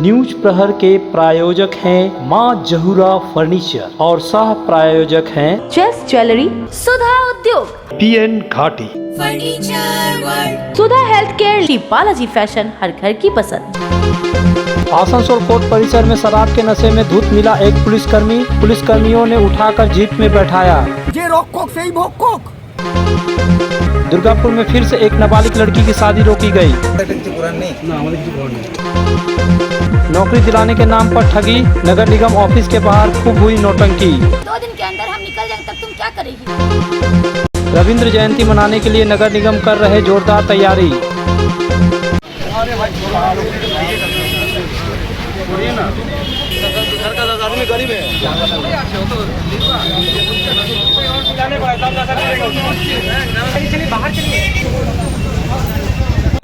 News प्रहर के प्रायोजक हैं मां जहूरा फर्नीचर और सह प्रायोजक हैं चेस ज्वेलरी, सुधा Udyog, PN Ghati, furniture world, Sudha health care, Shri Balaji fashion, हर घर की पसंद। आसनसोल कोर्ट परिसर में शराब के नशे में धुत मिला एक पुलिसकर्मी। पुलिसकर्मियों ने उठाकर जीप में बैठाया। जे रोक से ही भोक। दुर्गापुर में फिर से एक नाबालिग लड़की की शादी रोकी गई। नौकरी दिलाने के नाम पर ठगी। नगर निगम ऑफिस के बाहर खूब हुई नौटंकी। 2 दिन के अंदर हम निकल जाएंगे तब तुम क्या करेगी? रविंद्र जयंती मनाने के लिए नगर निगम कर रहे जोरदार तैयारी।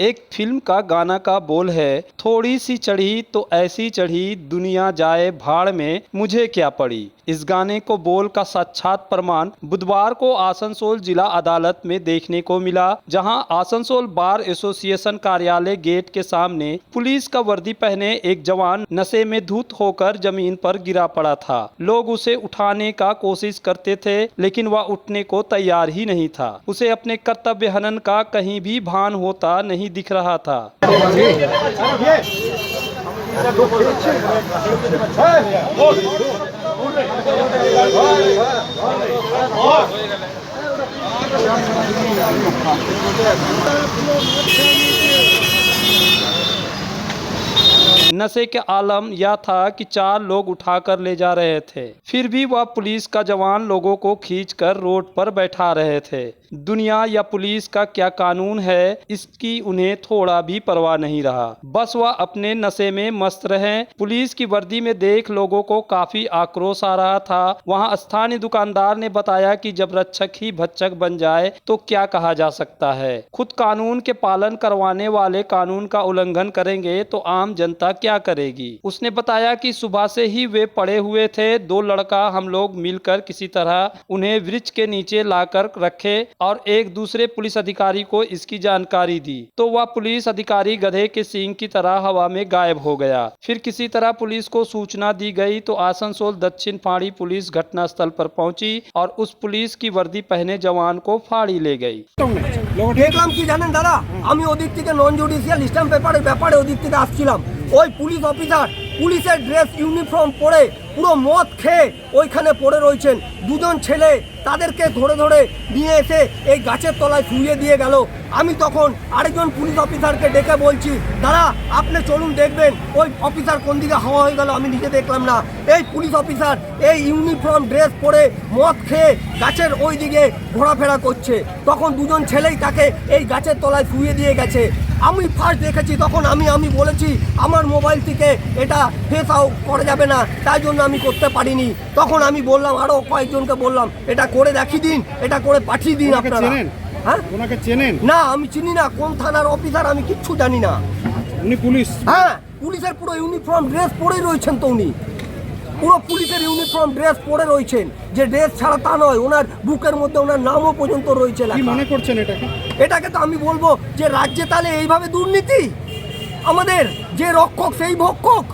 एक फिल्म का गाना का बोल है, थोड़ी सी चढ़ी तो ऐसी चढ़ी, दुनिया जाए भाड़ में मुझे क्या पड़ी। इस गाने को बोल का साक्षात प्रमाण बुधवार को आसनसोल जिला अदालत में देखने को मिला, जहां आसनसोल बार एसोसिएशन कार्यालय गेट के सामने पुलिस का वर्दी पहने एक जवान नशे में धुत होकर जमीन पर गिरा पड़ा था। लोग उसे उठाने का कोशिश करते थे, लेकिन वह उठने को तैयार ही नहीं था। उसे अपने कर्तव्य हनन का कहीं भी भान होता नहीं दिख रहा था। नशे के आलम यह था कि 4 लोग उठाकर ले जा रहे थे, फिर भी वह पुलिस का जवान लोगों को खींचकर रोड पर बैठा रहे थे। दुनिया या पुलिस का क्या कानून है, इसकी उन्हें थोड़ा भी परवाह नहीं रहा। बस वह अपने नशे में मस्त रहे। पुलिस की वर्दी में देख लोगों को काफी आक्रोश आ रहा था। वहां स्थानीय दुकानदार ने बताया कि जब रक्षक ही भक्षक बन जाए तो क्या कहा जा सकता है। खुद कानून के पालन करवाने वाले कानून का उल्लंघन करेंगे तो आम जनता क्या करेगी। उसने बताया कि सुबह से ही वे पड़े हुए थे। 2 लड़का हम लोग मिलकर किसी तरह उन्हें वृक्ष के नीचे लाकर रखे और एक दूसरे पुलिस अधिकारी को इसकी जानकारी दी, तो वह पुलिस अधिकारी गधे के सींग की तरह हवा में गायब हो गया। फिर किसी तरह पुलिस को सूचना दी गई तो आसनसोल दक्षिण फाड़ी पुलिस घटनास्थल पर पहुंची और उस पुलिस की वर्दी पहने जवान को फाड़ी ले गई। देखलाम कि जानेन दादा, আমি ওদিক থেকে নন জুডিশিয়াল স্ট্যাম্প পেপারের ব্যাপারে ওদিক থেকে আসছিলাম। ওই পুলিশ অফিসার পুলিশের ড্রেস ইউনিফর্ম পরে পুরো মদ খেয়ে ওইখানে পড়ে রয়েছেন। 2জন ছেলে তাদেরকে ধরে ধরে নিয়ে এসে এই গাছের তলায় শুইয়ে দিয়ে গেল। আমি তখন আরেকজন পুলিশ অফিসারকে ডেকে বলছি, দাদা আপনি চলুন দেখবেন ওই অফিসার কোন দিকে হাওয়া হয়ে গেল, আমি নিজে দেখলাম না। এই পুলিশ অফিসার এই ইউনিফর্ম ড্রেস পরে মদ খেয়ে গাছের ওই দিকে ঘোরাফেরা করছে। তখন 2জন ছেলেই তাকে এই গাছের তলায় শুইয়ে দিয়ে গেছে। আমি ফার্স্ট দেখেছি, তখন আমি বলেছি আমার মোবাইল থেকে এটা ফেস আউট করা যাবে না, তাই জন্য আমি করতে পারিনি। তখন আমি বললাম আরও কয়েকজনকে বললাম এটা করে দেখিয়ে দিন, এটা করে পাঠিয়ে দিন আপনারা। হ্যাঁ, ওনাকে চেনেন? না, আমি চিনি না কোন থানার অফিসার, আমি কিচ্ছু জানি না। উনি পুলিশ? হ্যাঁ, পুলিশের পুরো ইউনিফর্ম ড্রেস পরেই রয়েছেন। তো উনি পুরো পুলিশের ইউনিফর্ম ড্রেস পরে রয়েছেন, যে ড্রেস ছাড়া তা নয়, ওনার বুকের মধ্যে ওনার নামও পর্যন্ত রয়েছে। কি মনে করছেন এটাকে? তো আমি বলবো যে রাজ্যে তাহলে এইভাবে দুর্নীতি, আমাদের যে রক্ষক সেই ভক্ষক,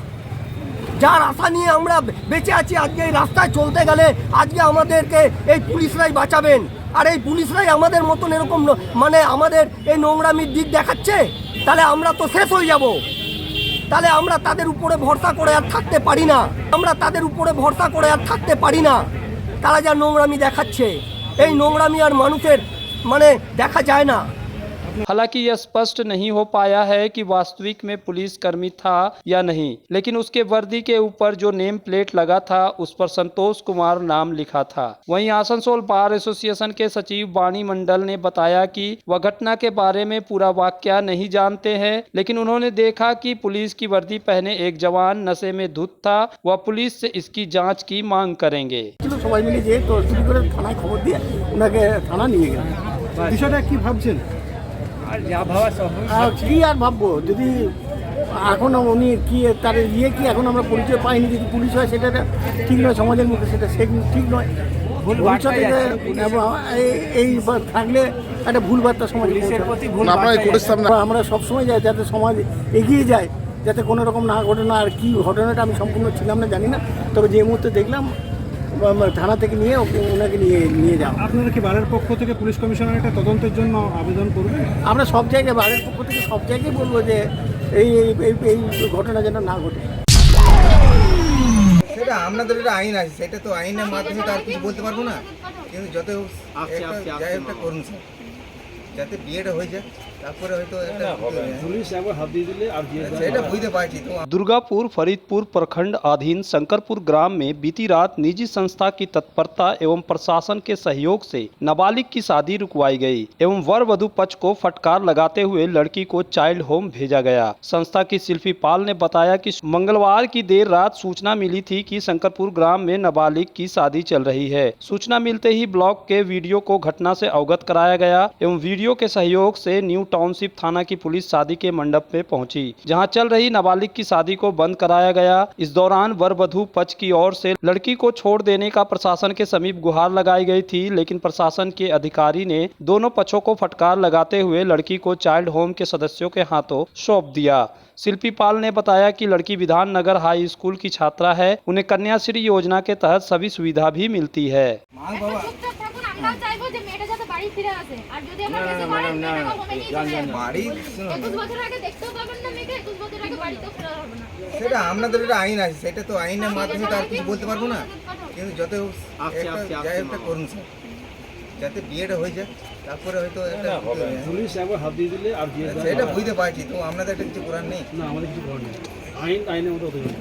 যার আশা নিয়ে আমরা বেঁচে আছি। আজকে এই রাস্তায় চলতে গেলে আজকে আমাদেরকে এই পুলিশরাই বাঁচাবেন, আর এই পুলিশরাই আমাদের মতন এরকম মানে আমাদের এই নোংরামির দিক দেখাচ্ছে, তাহলে আমরা তো শেষ হয়ে যাব। তাহলে আমরা তাদের উপরে ভরসা করে আর থাকতে পারি না, তারা যা নোংরামি দেখাচ্ছে, এই নোংরামি আর মানুষের মানে দেখা যায় না। हालांकि यह स्पष्ट नहीं हो पाया है कि वास्तविक में पुलिसकर्मी था या नहीं, लेकिन उसके वर्दी के ऊपर जो नेम प्लेट लगा था उस पर संतोष कुमार नाम लिखा था। वहीं आसनसोल बार एसोसिएशन के सचिव वाणी मंडल ने बताया कि वह घटना के बारे में पूरा वाकया नहीं जानते हैं, लेकिन उन्होंने देखा कि पुलिस की वर्दी पहने एक जवान नशे में धुत था। वह पुलिस से इसकी जाँच की मांग करेंगे। কি আর ভাববো, যদি এখন উনি কি তার কি এখন আমরা পরিচয় পাইনি, যদি পুলিশ হয় সেটা ঠিক নয়, সমাজের মুখে সেটা ঠিক নয়। এই থাকলে একটা ভুল বার্তা সমাজের, আমরা সবসময় যাই যাতে সমাজ এগিয়ে যায়, যাতে কোনো রকম না ঘটনা। আর কি ঘটনাটা আমি সম্পূর্ণ ছিলাম না, জানি না, তবে যে মুহূর্তে দেখলাম থানা থেকে নিয়ে ওনাকে নিয়ে যাও। আপনারা কি বারের পক্ষ থেকে পুলিশ কমিশনার একটা তদন্তের জন্য আবেদন করবেন? আমরা সব জায়গায় বারের পক্ষ থেকে সব জায়গায় বলবো যে এই এই ঘটনা যেন না ঘটে। সেটা আপনাদের একটা আইন আছে, সেটা তো আইনের মাধ্যমে তো আর কিছু বলতে পারবো না, কিন্তু যত যাই একটা করুন স্যার, যাতে বিয়েটা হয়ে যায়, তারপরে হয়তো সেটা বুঝতে পারছি। তো दुर्गापुर फरीदपुर प्रखंड अधीन शंकरपुर ग्राम में बीती रात निजी संस्था की तत्परता एवं प्रशासन के सहयोग से नाबालिग की शादी रुकवाई गई एवं वर वधु पक्ष को फटकार लगाते हुए लड़की को चाइल्ड होम भेजा गया। संस्था की शिल्पी पाल ने बताया कि मंगलवार की देर रात सूचना मिली थी कि शंकरपुर ग्राम में नाबालिग की शादी चल रही है। सूचना मिलते ही ब्लॉक के वीडियो को घटना से अवगत कराया गया एवं वीडियो के सहयोग से न्यू टाउनशिप थाना की पुलिस शादी के मंडप में पहुंची, जहां चल रही नाबालिग की शादी को बंद कराया गया। इस दौरान वर वधु पक्ष की ओर से लड़की को छोड़ देने का प्रशासन के समीप गुहार लगाई गई थी, लेकिन प्रशासन के अधिकारी ने दोनों पक्षों को फटकार लगाते हुए लड़की को चाइल्ड होम के सदस्यों के हाथों सौंप दिया। शिल्पी पाल ने बताया कि लड़की विधान नगर हाई स्कूल की छात्रा है, उन्हें कन्याश्री योजना के तहत सभी सुविधा भी मिलती है। সেটা আপনাদের একটা আইন আছে, সেটা তো আইনের মাধ্যমে তো আর কিছু বলতে পারবো না, কিন্তু যত যাই একটা করুন স্যার, যাতে বিয়েটা হয়ে যায়, তারপরে হয়তো পুলিশ একবার হাত দিয়ে দিলে আর সেটা বুঝতে পারছি। তো আপনাদের একটা কিছু করার নেই। না, আমাদের কিছু করার নেই, আইনের মতো হতে হবে।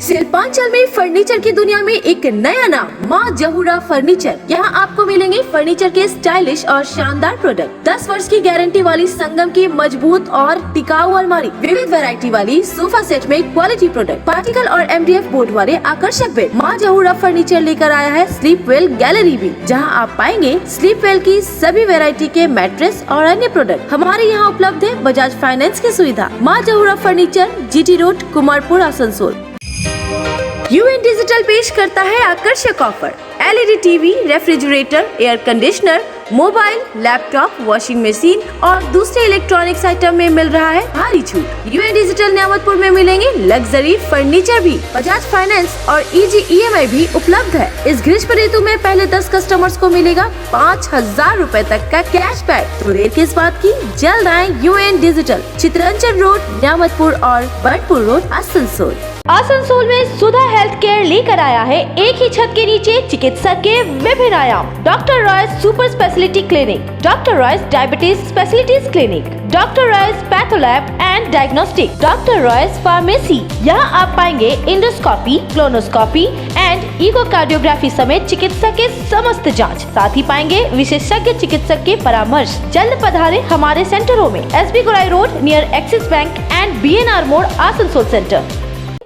शिल्पांचल में फर्नीचर की दुनिया में एक नया नाम माँ जहूरा फर्नीचर। यहाँ आपको मिलेंगे फर्नीचर के स्टाइलिश और शानदार प्रोडक्ट। 10 वर्ष की गारंटी वाली संगम की मजबूत और टिकाऊ अलमारी, विविध वैरायटी वाली सोफा सेट में क्वालिटी प्रोडक्ट, पार्टिकल और MDF बोर्ड वाले आकर्षक बेड। माँ जहूरा फर्नीचर लेकर आया है स्लीप वेल गैलरी भी, जहाँ आप पाएंगे स्लीप वेल की सभी वैरायटी के मैट्रेस और अन्य प्रोडक्ट। हमारे यहाँ उपलब्ध है बजाज फाइनेंस की सुविधा। Maa Jahura furniture, GT road, Kumarpur, Asansol. UN digital पेश करता है आकर्षक offer. LED TV, refrigerator, air conditioner, mobile, laptop, washing machine और दूसरे इलेक्ट्रॉनिक्स आइटम में मिल रहा है भारी छूट। UN डिजिटल न्यामतपुर में मिलेंगे लग्जरी फर्नीचर भी। बजाज फाइनेंस और इजी EMI भी उपलब्ध है। इस ग्रीष्म ऋतु में पहले 10 कस्टमर्स को मिलेगा 5000 रूपए तक का कैशबैक। तो देर किस बात की, जल्द आए UN डिजिटल, चित्रंचन रोड, न्यामतपुर और बर्डपुर रोड, आसनसोल। आसनसोल में सुधा हेल्थ केयर लेकर आया है एक ही छत के नीचे चिकित्सा के विभिन्न आयाम। Doctor Royce super speciality clinic, doctor Royce diabetes specialities clinic, doctor Royce patholab and diagnostic, doctor Royce pharmacy. यहाँ आप पाएंगे इंडोस्कोपी, क्लोनोस्कोपी एंड इकोकार्डियोग्राफी समेत चिकित्सा के समस्त जांच। साथ ही पाएंगे विशेषज्ञ चिकित्सक के परामर्श। जल्द पधारे हमारे सेंटरों में SB Gorai road near axis bank and BNR मोड़, आसनसोल सेंटर।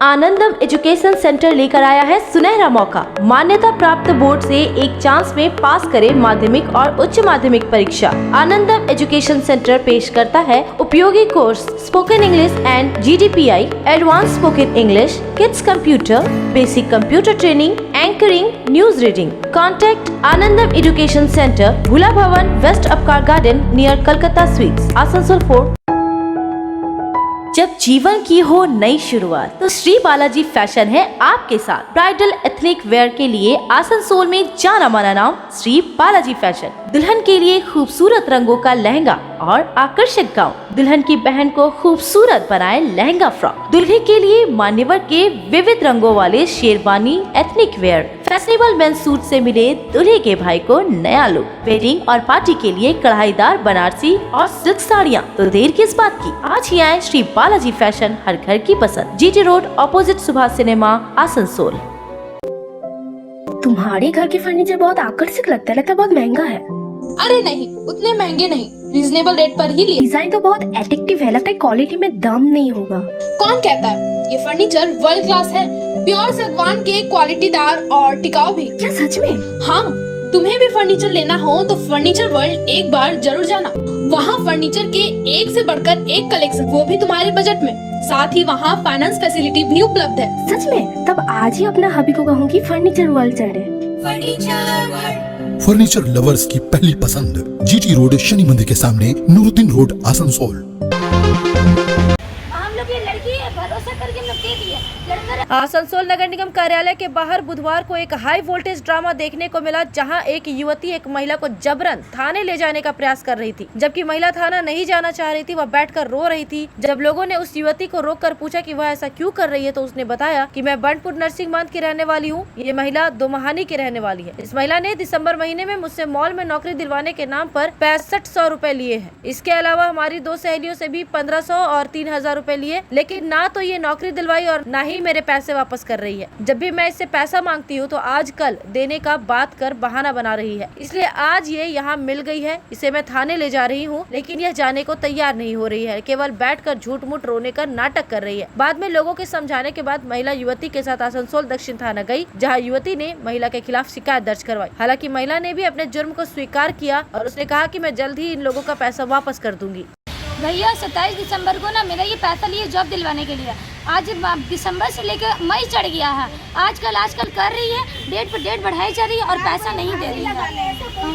आनंदम एजुकेशन सेंटर लेकर आया है सुनहरा मौका। मान्यता प्राप्त बोर्ड से एक चांस में पास करें माध्यमिक और उच्च माध्यमिक परीक्षा। आनंदम एजुकेशन सेंटर पेश करता है उपयोगी course spoken English and GDPI, advance spoken English, kids computer, basic computer training, anchoring, news reading. Contact Anandam education centre, Bhula Bhavan, west Upkar garden near Calcutta sweets, Asansol 4। जब जीवन की हो नई शुरुआत तो श्री बालाजी फैशन है आपके साथ। ब्राइडल एथनिक वेयर के लिए आसनसोल में जाना माना नाम श्री बालाजी फैशन। दुल्हन के लिए खूबसूरत रंगों का लहंगा और आकर्षक गाउन, दुल्हन की बहन को खूबसूरत बनाए लहंगा फ्रॉक, दुल्हे के लिए मान्यवर के विविध रंगों वाले sherwani ethnic wear, fashionable men's suit से मिले दूल्हे के भाई को नया लुक, वेडिंग और पार्टी के लिए कढ़ाईदार बनारसी और सिल्क साड़ियाँ। तो देर किस बात की, आज ही आए श्री बालाजी फैशन, हर घर की पसंद। GT road opposite Subhash cinema, Asansol. तुम्हारे घर के फर्नीचर बहुत आकर्षक लगता है बहुत महंगा है। अरे नहीं, उतने महंगे नहीं, रीजनेबल रेट पर ही लिए। डिजाइन तो बहुत एट्रैक्टिव है, लगता है क्वालिटी में दम नहीं होगा। कौन कहता है, ये फर्नीचर वर्ल्ड क्लास है, प्योर सागवान के, क्वालिटीदार और टिकाऊ भी। क्या सच में? हाँ, तुम्हें भी फर्नीचर लेना हो तो फर्नीचर वर्ल्ड एक बार जरूर जाना। वहाँ फर्नीचर के एक से बढ़कर एक कलेक्शन, वो भी तुम्हारे बजट में। साथ ही वहाँ फाइनेंस फैसिलिटी भी उपलब्ध है। सच में? तब आज ही अपना हबी को कहूँगी फर्नीचर वर्ल्ड चले। फर्नीचर लवर्स की पहली पसंद, GT रोड, शनि मंदिर के सामने, नूरुद्दीन रोड, आसनसोल। आसनसोल नगर निगम कार्यालय के बाहर बुधवार को एक हाई वोल्टेज ड्रामा देखने को मिला, जहां एक युवती एक महिला को जबरन थाने ले जाने का प्रयास कर रही थी, जबकि महिला थाना नहीं जाना चाह रही थी। वह बैठकर रो रही थी। जब लोगों ने उस युवती को रोककर पूछा कि वह ऐसा क्यों कर रही है, तो उसने बताया कि मैं बंटपुर नरसिंह बांध की रहने वाली हूँ। ये महिला दोमहानी की रहने वाली है। इस महिला ने दिसंबर महीने में मुझसे मॉल में नौकरी दिलवाने के नाम पर 6500 रुपए लिए हैं। इसके अलावा हमारी 2 सहेलियों से भी 1500 और 3000 रुपए लिए, लेकिन ना तो ये नौकरी दिलवाई और ना ही मेरे पैसे वापस कर रही है। जब भी मैं इससे पैसा मांगती हूँ तो आजकल देने का बात कर बहाना बना रही है। इसलिए आज ये यहाँ मिल गई है। इसे मैं थाने ले जा रही हूँ, लेकिन यह जाने को तैयार नहीं हो रही है। केवल बैठकर झूठ मूठ रोने का नाटक कर रही है। बाद में लोगों के समझाने के बाद महिला युवती के साथ आसनसोल दक्षिण थाना गई, जहाँ युवती ने महिला के खिलाफ शिकायत दर्ज करवाई। हालांकि महिला ने भी अपने जुर्म को स्वीकार किया और उसने कहा कि मैं जल्द ही इन लोगों का पैसा वापस कर दूंगी। भैया 27 दिसंबर को ना मेरा ये पैसा लिए जॉब दिलवाने के लिए, आज दिसंबर से लेकर मई चढ़ गया है। आजकल कर रही है, डेट पर डेट बढ़ाई जा रही है और पैसा नहीं दे रही है।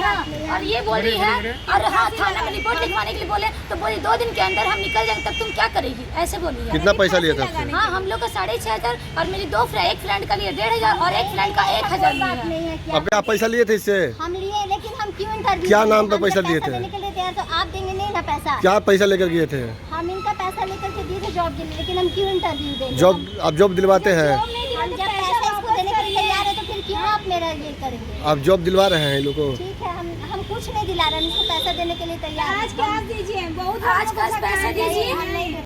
हाँ, और ये बोल रही है और हाँ थाना में रिपोर्ट लिखवाने के लिए बोले तो बोली 2 दिन के अंदर हम निकल जाएंगे, तब तुम क्या करेगी, ऐसे बोली है। कितना पैसा लिया था? हाँ हम लोग का 6500 और मेरी एक फ्रेंड का लिए 1500 और एक फ्रेंड का 1000 लिया। अब आप पैसा लिए थे इससे? हम लिए, लेकिन हम क्यों इंटरव्यू, क्या नाम पे पैसा लिए थे? तो आप देंगे नहीं ना पैसा। क्या पैसा लेकर गए थे? हम इनका पैसा लेकर के दिए थे जॉब के लिए, लेकिन हम क्यों इंटरव्यू देंगे? जॉब आप जॉब दिलवाते हैं? हम जब पैसा इसको देने के लिए तैयार है तो फिर क्यों आप मेरा ये करेंगे? आप जॉब दिलवा रहे हैं लोगों को? ठीक है, हम कुछ नहीं दिला रहे हैं, इसको पैसा देने के लिए तैयार है। आज क्या दीजिए, बहुत आज का पैसा दीजिए।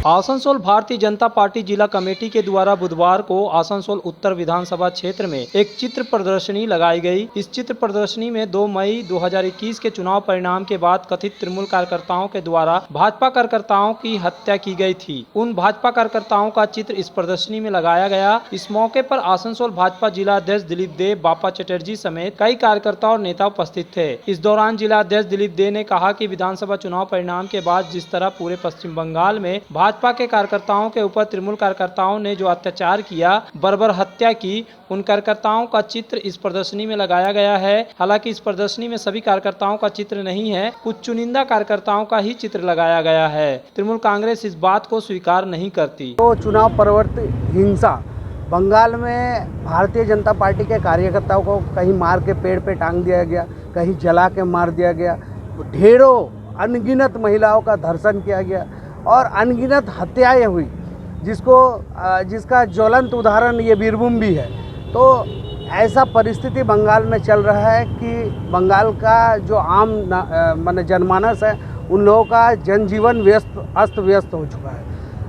आसनसोल भारतीय जनता पार्टी जिला कमेटी के द्वारा बुधवार को आसनसोल उत्तर विधानसभा क्षेत्र में एक चित्र प्रदर्शनी लगाई गई। इस चित्र प्रदर्शनी में 2 मई 2021 के चुनाव परिणाम के बाद कथित तृणमूल कार्यकर्ताओं के द्वारा भाजपा कार्यकर्ताओं की हत्या की गई थी। उन भाजपा कार्यकर्ताओं का चित्र इस प्रदर्शनी में लगाया गया। इस मौके पर आसनसोल भाजपा जिला अध्यक्ष दिलीप देव, बापा चटर्जी समेत कई कार्यकर्ता और नेता उपस्थित थे। इस दौरान जिला अध्यक्ष दिलीप देव ने कहा कि विधानसभा चुनाव परिणाम के बाद जिस तरह पूरे पश्चिम बंगाल में भाजपा के कार्यकर्ताओं के ऊपर तृणमूल कार्यकर्ताओं ने जो अत्याचार किया, बर्बर हत्या की, उन कार्यकर्ताओं का चित्र इस प्रदर्शनी में लगाया गया है। हालांकि इस प्रदर्शनी में सभी कार्यकर्ताओं का चित्र नहीं है, कुछ चुनिंदा कार्यकर्ताओं का ही चित्र लगाया गया है। तृणमूल कांग्रेस इस बात को स्वीकार नहीं करती। तो चुनाव परवर्ती हिंसा बंगाल में भारतीय जनता पार्टी के कार्यकर्ताओं को कहीं मार के पेड़ पे टांग दिया गया, कहीं जला के मार दिया गया, ढेरों अनगिनत महिलाओं का धर्षण किया गया और अनगिनत हत्याएं हुई, जिसका ज्वलंत उदाहरण ये बीरभूम भी है। तो ऐसा परिस्थिति बंगाल में चल रहा है कि बंगाल का जो आम माने जनमानस है, उन लोगों का जनजीवन अस्त व्यस्त हो चुका है।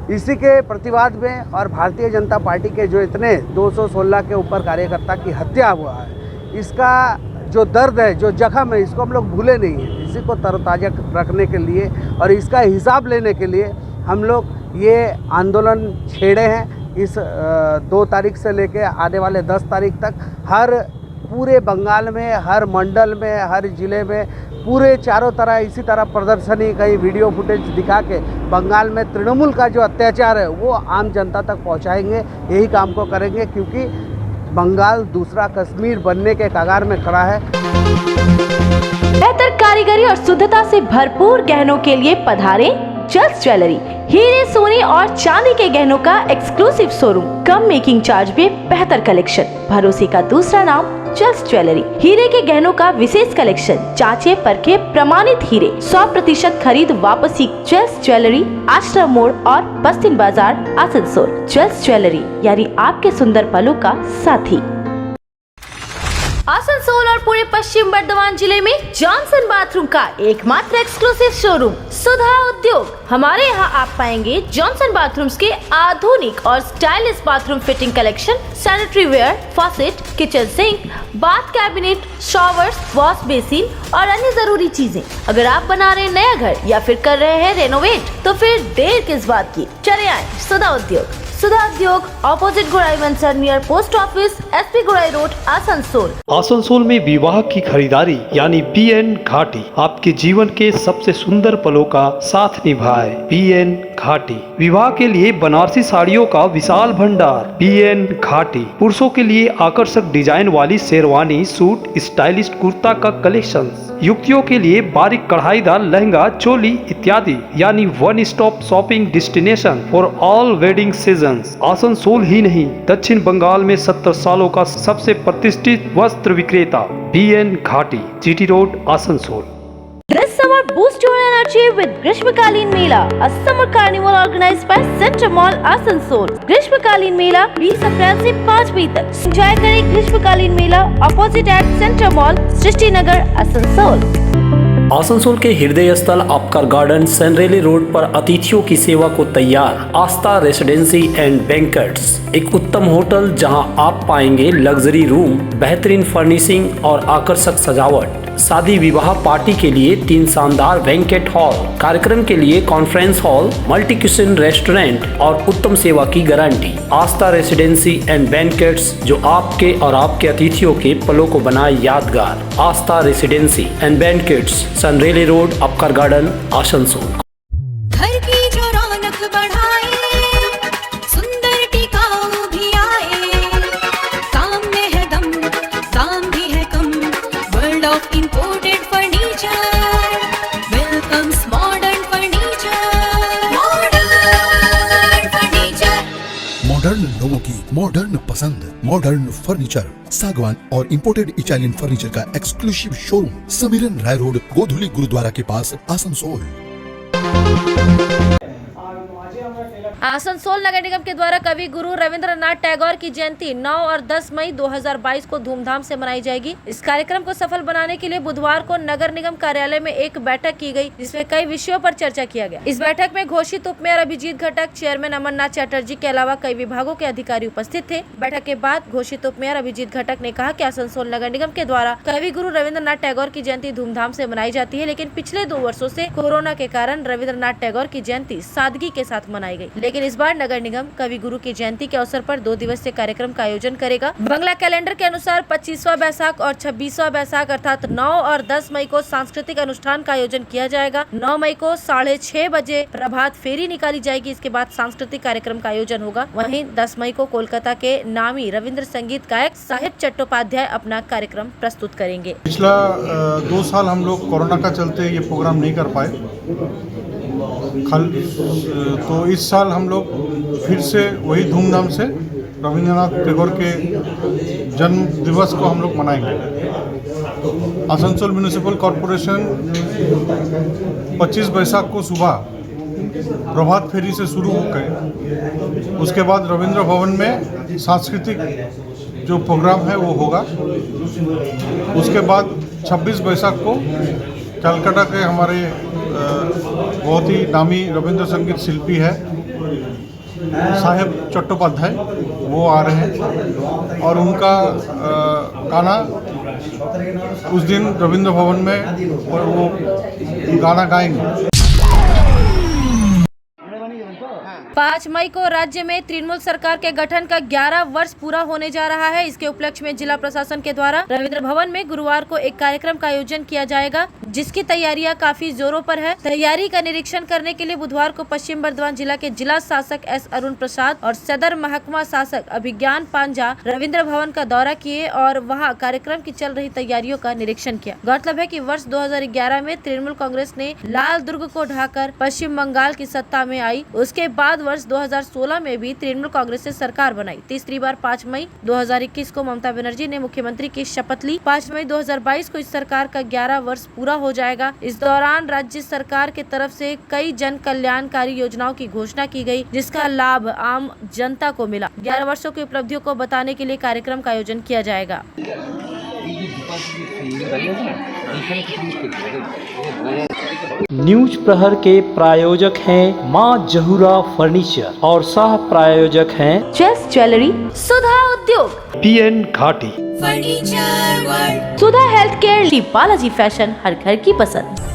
इसी के प्रतिवाद में और भारतीय जनता पार्टी के जो इतने 216 के ऊपर कार्यकर्ता की हत्या हुआ है, इसका जो दर्द है, जो जख्म है, इसको हम लोग भूले नहीं हैं। इसी को तरोताज़ा रखने के लिए और इसका हिसाब लेने के लिए हम लोग ये आंदोलन छेड़े हैं। इस 2 तारीख से लेके आने वाले 10 तारीख तक हर पूरे बंगाल में, हर मंडल में, हर ज़िले में, पूरे चारों तरह इसी तरह प्रदर्शनी, कहीं वीडियो फुटेज दिखा के बंगाल में तृणमूल का जो अत्याचार है वो आम जनता तक पहुंचाएंगे। यही काम को करेंगे क्योंकि बंगाल दूसरा कश्मीर बनने के कगार में खड़ा है। बेहतर कारीगरी और शुद्धता से भरपूर गहनों के लिए पधारें जल्स ज्वेलरी। हीरे, सोने और चांदी के गहनों का एक्सक्लूसिव शोरूम, कम मेकिंग चार्ज में बेहतर कलेक्शन, भरोसे का दूसरा नाम जल्स ज्वेलरी। हीरे के गहनों का विशेष कलेक्शन, जांचे परखे प्रमाणित हीरे, 100% खरीद वापसी। जल्स ज्वेलरी, आश्रम मोड़ और बस्तिन बाजार, आसनसोल। जल्स ज्वेलरी यानी आपके सुंदर पलों का साथी। आसनसोल और पूरे पश्चिम बर्धमान जिले में जॉनसन बाथरूम का एकमात्र एक्सक्लूसिव शोरूम सुधा उद्योग। हमारे यहाँ आप पाएंगे जॉनसन बाथरूम्स के आधुनिक और stylish bathroom fitting collection, sanitary ware, faucet, kitchen sink, bath cabinet, showers, wash basin और अन्य जरूरी चीजें। अगर आप बना रहे हैं नया घर या फिर कर रहे हैं रेनोवेट, तो फिर देर किस बात की, चले आए सुधा उद्योग। सुधा उद्योग ऑपोजिट गुराई मंसर नियर पोस्ट ऑफिस, SP गुराई रोड, आसनसोल। आसनसोल में विवाह की खरीदारी यानी PN घाटी आपके जीवन के सबसे सुंदर पलों का साथ निभाए। PN घाटी। विवाह के लिए बनारसी साड़ियों का विशाल भंडार। BN घाटी। पुरुषों के लिए आकर्षक डिजाइन वाली शेरवानी, सूट, स्टाइलिश कुर्ता का कलेक्शन। युवतियों के लिए बारीक कढ़ाईदार लहंगा, चोली इत्यादि, यानी one stop shopping destination for all wedding seasons. Asansol ही नहीं, दक्षिण बंगाल में 70 सालों का सबसे प्रतिष्ठित वस्त्र विक्रेता BN घाटी, GT road, Asansol. This summer, boost your energy with Grishmakalin Mela, a summer carnival organized by Central Mall, Asansol. Grishmakalin Mela 20 अप्रैल से 5 मई तक। एंजॉय करें ग्रीष्मकालीन मेला अपोजिट एट सेंट्रल मॉल, सृष्टि नगर, आसनसोल। आसनसोल के हृदय स्थल आपका गार्डन सनरेली रोड पर अतिथियों की सेवा को तैयार आस्था रेसिडेंसी एंड बैंक्वेट्स, एक उत्तम होटल जहां आप पाएंगे लग्जरी रूम, बेहतरीन फर्निशिंग और आकर्षक सजावट। शादी विवाह पार्टी के लिए 3 शानदार बैंक्वेट हॉल, कार्यक्रम के लिए conference hall, multi kitchen restaurant और उत्तम सेवा की guarantee. Aastha residency and banquets, जो आपके और आपके अतिथियों के पलों को बनाए यादगार। Astha residency and banquets, Senraleigh road, Upkar garden, Asansol. घर की जो रौनक बढ़ाए, सुंदर टिकाऊ भी आए, सामने है दम, दाम भी है कम, world of imported furniture, welcomes modern furniture, modern furniture. Modern लोगों की मॉडर्न पसंद, मॉडर्न फर्नीचर, सागवान और इंपोर्टेड इटालियन फर्नीचर का exclusive showroom, Samiran Rai road, Godhuli Gurudwara के पास, आसनसोल। आसनसोल नगर निगम के द्वारा कवि गुरु रविंद्रनाथ टैगोर की जयंती 9 और 10 मई 2022 को धूमधाम से मनाई जाएगी। इस कार्यक्रम को सफल बनाने के लिए बुधवार को नगर निगम कार्यालय में एक बैठक की गई, जिसमें कई विषयों पर चर्चा किया गया। इस बैठक में घोषित उप मेयर अभिजीत घटक, चेयरमैन अमरनाथ चटर्जी के अलावा कई विभागों के अधिकारी उपस्थित थे। बैठक के बाद घोषित उप मेयर अभिजीत घटक ने कहा कि आसनसोल नगर निगम के द्वारा कवि गुरु रविंद्रनाथ टैगोर की जयंती धूमधाम से मनाई जाती है, लेकिन पिछले 2 वर्षों से कोरोना के कारण रविंद्रनाथ टैगोर की जयंती सादगी के साथ मनाई गई। लेकिन इस बार नगर निगम कवि गुरु की जयंती के अवसर पर 2 दिवसीय कार्यक्रम का आयोजन करेगा। बंगला कैलेंडर के अनुसार 25वां बैसाख और 26वां बैसाख अर्थात 9 और 10 मई को सांस्कृतिक अनुष्ठान का आयोजन किया जाएगा। 9 मई को 6:30 बजे प्रभात फेरी निकाली जाएगी। इसके बाद सांस्कृतिक कार्यक्रम का आयोजन होगा। वहीं 10 मई को कोलकाता के नामी रविंद्र संगीत गायक साहिब चट्टोपाध्याय अपना कार्यक्रम प्रस्तुत करेंगे। पिछला 2 साल हम लोग कोरोना का चलते ये प्रोग्राम नहीं कर पाए, तो इस साल हम लोग फिर से वही धूमधाम से रविंद्रनाथ टैगोर के जन्म दिवस को हम लोग मनाएंगे। आसनसोल म्यूनिसिपल कॉरपोरेशन 25 बैसाख को सुबह प्रभात फेरी से शुरू होकर उसके बाद रविंद्र भवन में सांस्कृतिक जो प्रोग्राम है वो होगा। उसके बाद 26 बैसाख को कलकत्ता के हमारे बहुत ही नामी रविंद्र संगीत शिल्पी है साहिब चट्टोपाध्याय, वो आ रहे हैं और उनका गाना उस दिन रविंद्र भवन में और वो गाना गाएंगे। 5 मई को राज्य में तृणमूल सरकार के गठन का 11 वर्ष पूरा होने जा रहा है। इसके उपलक्ष्य में जिला प्रशासन के द्वारा रविंद्र भवन में गुरुवार को एक कार्यक्रम का आयोजन किया जाएगा, जिसकी तैयारियां काफी जोरों पर है। तैयारी का निरीक्षण करने के लिए बुधवार को पश्चिम बर्धमान जिला के जिला शासक S अरुण प्रसाद और सदर महकमा शासक अभिज्ञान पांजा रविंद्र भवन का दौरा किए और वहां कार्यक्रम की चल रही तैयारियों का निरीक्षण किया। गौरतलब है कि वर्ष 2011 में तृणमूल कांग्रेस ने लाल दुर्ग को ढाकर पश्चिम बंगाल की सत्ता में आई। उसके बाद वर्ष 2016 में भी तृणमूल कांग्रेस से सरकार बनाई। तीसरी बार 5 मई 2021 को ममता बनर्जी ने मुख्यमंत्री की शपथ ली। 5 मई 2022 को इस सरकार का 11 वर्ष पूरा हो जाएगा। इस दौरान राज्य सरकार की तरफ से कई जन कल्याणकारी योजनाओं की घोषणा की गई, जिसका लाभ आम जनता को मिला। 11 वर्षों की उपलब्धियों को बताने के लिए कार्यक्रम का आयोजन किया जाएगा। न्यूज प्रहर के प्रायोजक हैं मां जहूरा फर्नीचर और सह प्रायोजक हैं चेस ज्वेलरी, सुधा उद्योग, BN घाटी, furniture world, Sudha health care, Balaji fashion, हर घर की पसंद।